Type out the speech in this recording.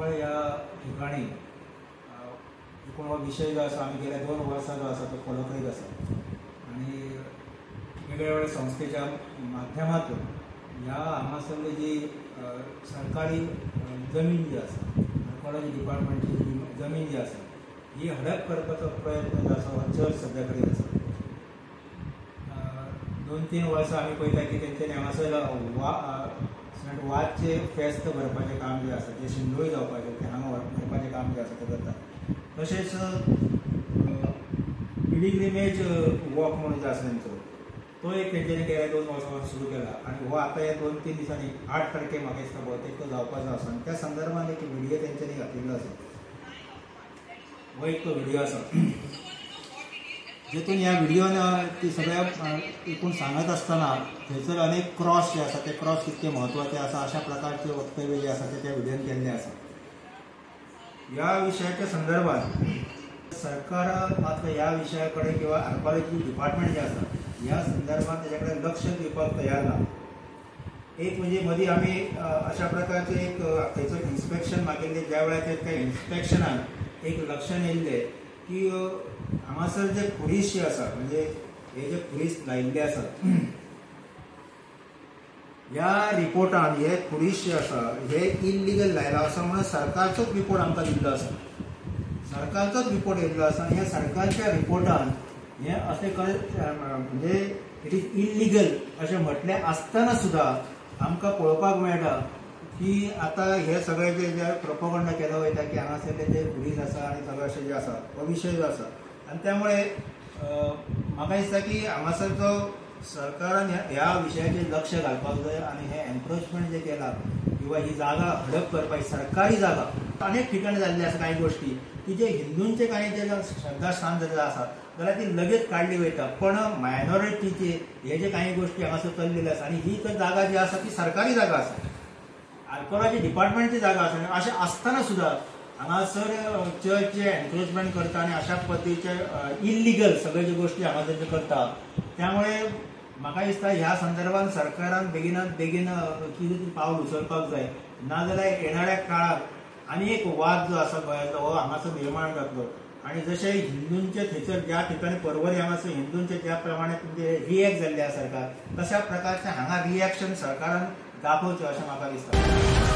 आरकोळ ह्या ठिकाणी एकूण हो विषय जो आसा आमी गेल्या 2 वर्सां जो आसा तो फॉलो करीत आसा आनी वेगवेगळ्या संस्थेच्या माध्यमातून ह्या हांगासरली जी सरकारी जमीन जी आसा आर्कोलॉजी डिपार्टमेंटची जी जमीन जी आसा ही हडप करपाचो प्रयत्न जो आसा हो चड सद्या करीत आसा. 2-3 वर्सां आमी पळयता की तेंच्यांनी हांगासर वादचे फेस्त भरपाचें काम जें आसा जें शिंदोळी जावपाचें तें हांगा भरपाचें काम जें आसा तें करता. तशेंच पिलिग्रिमेज वॉक म्हणून जो आसा तेंचो तो एक तेंच्यांनी गेल्या 2 वर्सां सुरू केला आनी हो आतां ह्या 2-3 दिसांनी 8 तारखेक म्हाका दिसता भोवतेक तो जावपाचो आसा आनी त्या संदर्भांत एक व्हिडियो तेंच्यांनी घातिल्लो आसा. हो एक तो व्हिडियो आसा जेतून ह्या व्हिडियोन ती सगळ्या एकूण सांगत आसतना थंयसर अनेक क्रॉस जे आसा ते क्रॉस कितके म्हत्वाचे आसा अशा प्रकारचे वक्तव्य जे आसा ते त्या व्हिडियोन केल्ले आसा. ह्या विशयाच्या संदर्भात सरकार मात्र ह्या विशया कडेन किंवा आर्कोलॉजी डिपार्टमेंट जे आसा ह्या संदर्भात तेजे कडेन लक्ष दिवपाक तयार ना. एक म्हणजे मदीं आमी अशा प्रकारचे एक थंयसर इन्स्पेक्शन मागिल्ले ज्या वेळाचेर त्या इन्स्पेक्शनान एक लक्षण येयल्लें की हांगासर जे पुलीस जे आसा म्हणजे हे जे पुलीस लायिल्ले आसात ह्या रिपोर्टान हे पुलीस जे आसा हे इल्लिगल लायला असा म्हणून सरकारचोच रिपोर्ट आमकां दिल्लो आसा. सरकारचोच रिपोर्ट येयल्लो आसा आनी ह्या सरकारच्या रिपोर्टान हे अशें म्हणजे इट इज इल्लिगल अशें म्हटलें आसतना सुद्दां आमकां पळोवपाक मेळटा की आतां हे सगळे जे प्रोपोगंडा केलो वयता की हांगासरले जे पुलीस आसा आनी सगळे अशें जे आसा हो विशय जो आसा आनी त्यामुळे म्हाका दिसता की हांगासर जो सरकारान ह्या विशयाचेर लक्ष घालपाक जाय आनी हे एनक्रोचमेंट जे केला किंवा ही जागा हडप करपाची सरकारी जागा अनेक ठिकाणी जाल्ले आसा काही गोष्टी की जे हिंदूंचे काही जे श्रद्धास्थान जर आसात जाल्यार ती लगेच काडली वयता पण मायनॉरिटीचे हे जे काही गोष्टी हांगासर चल्लेले आसा आनी ही तर जागा जी आसा ती सरकारी जागा आसा आर्कोलॉजी डिपार्टमेंटची जागा आसा अशें आसतना सुद्दां हांगासर चर्च जे एनक्रोचमेंट करता आनी अशा पद्दतीचे इल्लिगल सगळे ज्यो गोष्टी हांगासर जे करता त्यामुळे म्हाका दिसता ह्या संदर्भात सरकारान बेगिनात बेगीन कितें तरी पावल उचलपाक जाय नाजाल्यार येणाऱ्या काळात आनी एक वाद जो आसा गोंयांतलो हो हांगासर निर्माण जातलो आनी जशें हिंदूंचे थंयसर ज्या ठिकाणी परवरी हांगासर हिंदूंचे ज्या प्रमाणे तुमचे रिएक्ट जाल्ले आसा सरकार तशा प्रकारचे हांगा रिएक्शन सरकारान दाखोवचें अशें म्हाका दिसता.